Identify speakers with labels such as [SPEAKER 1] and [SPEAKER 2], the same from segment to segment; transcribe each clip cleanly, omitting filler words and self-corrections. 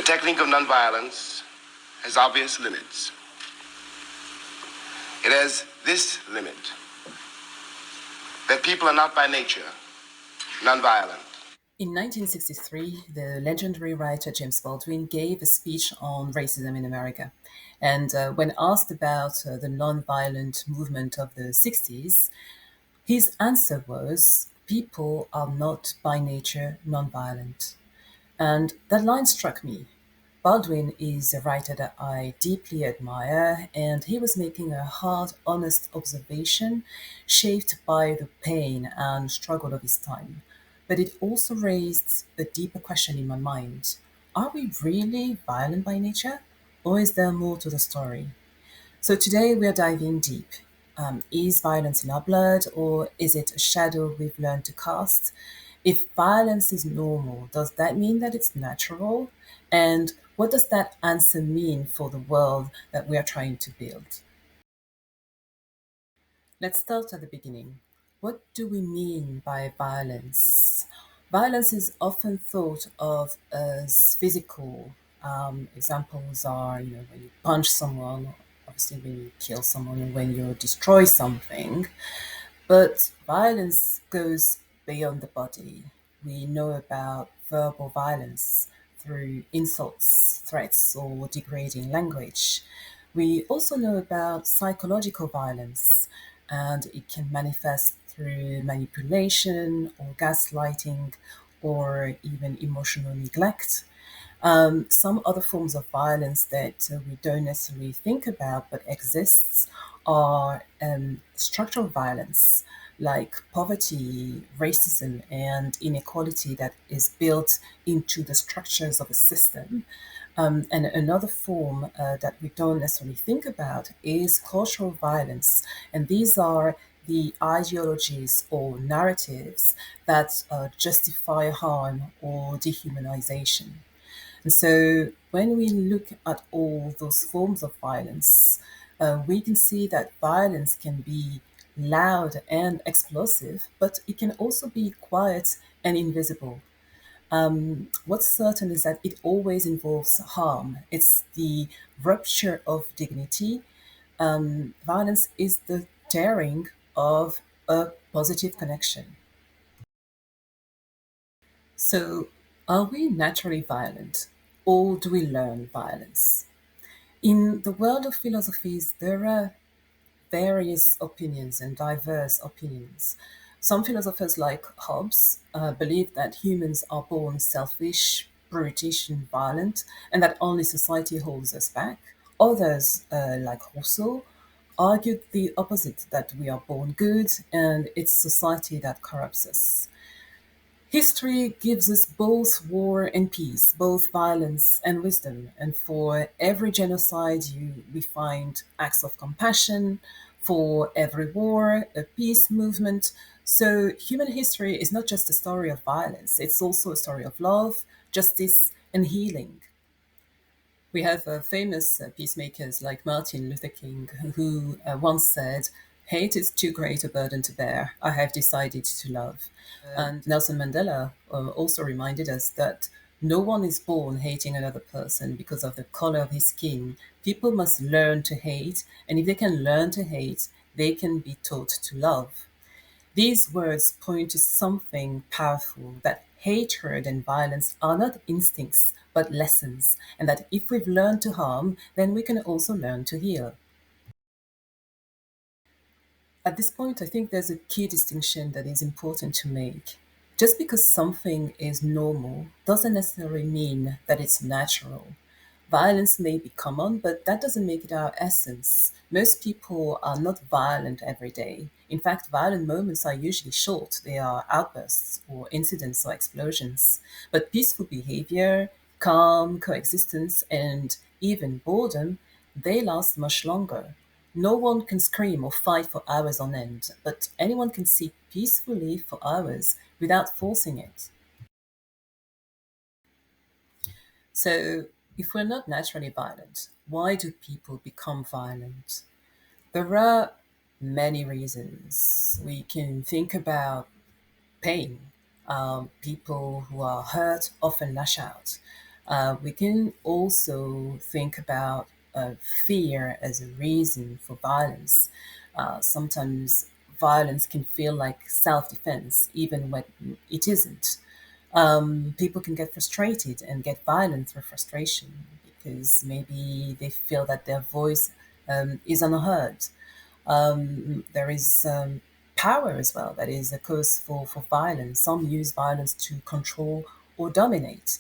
[SPEAKER 1] The technique of nonviolence has obvious limits. It has this limit, that people are not by nature nonviolent.
[SPEAKER 2] In 1963, the legendary writer James Baldwin gave a speech on racism in America. And when asked about the nonviolent movement of the 60s, his answer was, people are not by nature nonviolent. And that line struck me. Baldwin is a writer that I deeply admire, and he was making a hard, honest observation shaped by the pain and struggle of his time. But it also raised a deeper question in my mind. Are we really violent by nature? Or is there more to the story? So today we are diving deep. Is violence in our blood, or is it a shadow we've learned to cast? If violence is normal, does that mean that it's natural? And what does that answer mean for the world that we are trying to build? Let's start at the beginning. What do we mean by violence? Violence is often thought of as physical. Examples are, when you punch someone, obviously when you kill someone, and when you destroy something. But violence goes beyond the body. We know about verbal violence through insults, threats, or degrading language. We also know about psychological violence, and it can manifest through manipulation or gaslighting or even emotional neglect. Some other forms of violence that we don't necessarily think about but exists are structural violence, like poverty, racism, and inequality that is built into the structures of a system. And another form that we don't necessarily think about is cultural violence. And these are the ideologies or narratives that justify harm or dehumanization. And so when we look at all those forms of violence, we can see that violence can be loud and explosive, but it can also be quiet and invisible. What's certain is that it always involves harm. It's the rupture of dignity. Violence is the tearing of a positive connection. So, are we naturally violent, or do we learn violence? In the world of philosophies, there are various opinions and diverse opinions. Some philosophers, like Hobbes, believe that humans are born selfish, brutish, and violent, and that only society holds us back. Others, like Rousseau, argued the opposite, that we are born good and it's society that corrupts us. History gives us both war and peace, both violence and wisdom. And for every genocide, we find acts of compassion. For every war, a peace movement. So human history is not just a story of violence, it's also a story of love, justice, and healing. We have famous peacemakers like Martin Luther King, who once said, "Hate is too great a burden to bear. I have decided to love." And Nelson Mandela also reminded us that no one is born hating another person because of the color of his skin. People must learn to hate, and if they can learn to hate, they can be taught to love. These words point to something powerful, that hatred and violence are not instincts, but lessons, and that if we've learned to harm, then we can also learn to heal. At this point, I think there's a key distinction that is important to make. Just because something is normal doesn't necessarily mean that it's natural. Violence may be common, but that doesn't make it our essence. Most people are not violent every day. In fact, violent moments are usually short. They are outbursts or incidents or explosions. But peaceful behavior, calm coexistence, and even boredom, they last much longer. No one can scream or fight for hours on end, but anyone can sit peacefully for hours without forcing it. So, if we're not naturally violent, why do people become violent? There are many reasons. We can think about pain. People who are hurt often lash out. We can also think about fear as a reason for violence. Sometimes violence can feel like self defense, even when it isn't. People can get frustrated and get violent through frustration because maybe they feel that their voice is unheard. There is power as well that is a cause for violence. Some use violence to control or dominate.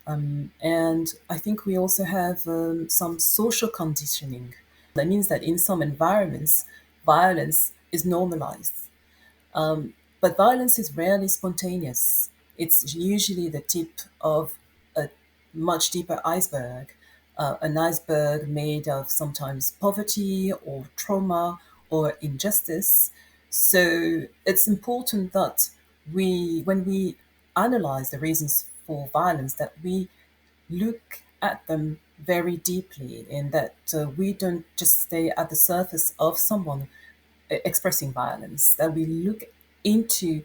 [SPEAKER 2] And I think we also have some social conditioning. That means that in some environments, violence is normalized. But violence is rarely spontaneous. It's usually the tip of a much deeper iceberg, an iceberg made of sometimes poverty or trauma or injustice. So it's important that when we analyze the reasons for violence, that we look at them very deeply, and that we don't just stay at the surface of someone expressing violence, that we look into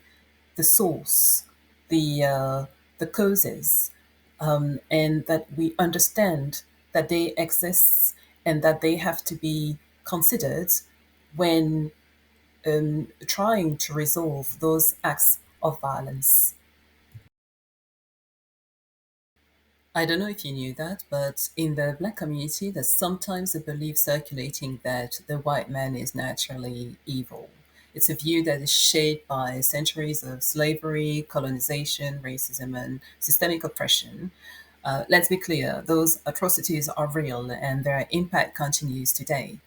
[SPEAKER 2] the source, the causes, and that we understand that they exist and that they have to be considered when trying to resolve those acts of violence. I don't know if you knew that, but in the black community, there's sometimes a belief circulating that the white man is naturally evil. It's a view that is shaped by centuries of slavery, colonization, racism, and systemic oppression. Let's be clear, those atrocities are real and their impact continues today.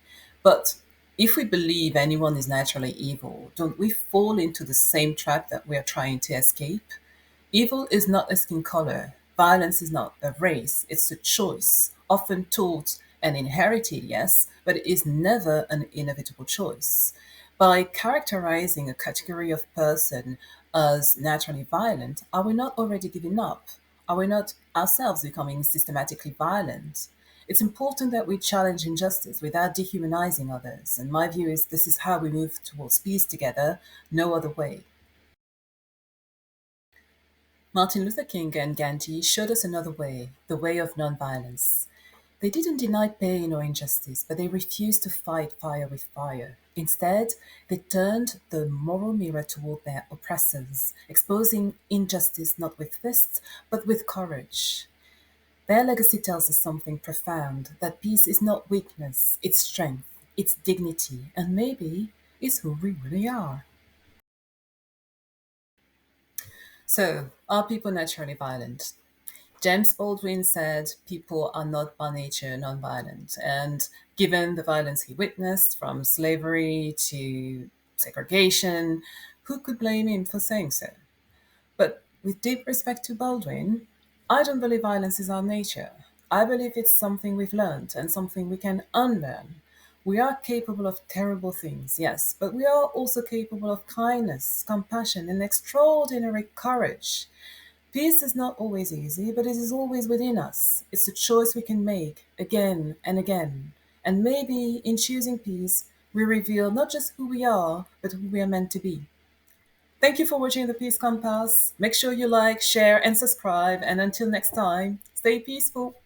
[SPEAKER 2] But if we believe anyone is naturally evil, don't we fall into the same trap that we are trying to escape? Evil is not a skin color. Violence is not a race. It's a choice, often taught and inherited, yes, but it is never an inevitable choice. By characterizing a category of person as naturally violent, are we not already giving up? Are we not ourselves becoming systematically violent? It's important that we challenge injustice without dehumanizing others. And my view is this is how we move towards peace together, no other way. Martin Luther King and Gandhi showed us another way, the way of nonviolence. They didn't deny pain or injustice, but they refused to fight fire with fire. Instead, they turned the moral mirror toward their oppressors, exposing injustice not with fists, but with courage. Their legacy tells us something profound, that peace is not weakness, it's strength, it's dignity, and maybe it's who we really are. So, are people naturally violent? James Baldwin said people are not by nature nonviolent. And given the violence he witnessed, from slavery to segregation, who could blame him for saying so? But with deep respect to Baldwin, I don't believe violence is our nature. I believe it's something we've learned and something we can unlearn. We are capable of terrible things, yes, but we are also capable of kindness, compassion, and extraordinary courage. Peace is not always easy, but it is always within us. It's a choice we can make again and again. And maybe in choosing peace, we reveal not just who we are, but who we are meant to be. Thank you for watching the Peace Compass. Make sure you like, share, and subscribe. And until next time, stay peaceful.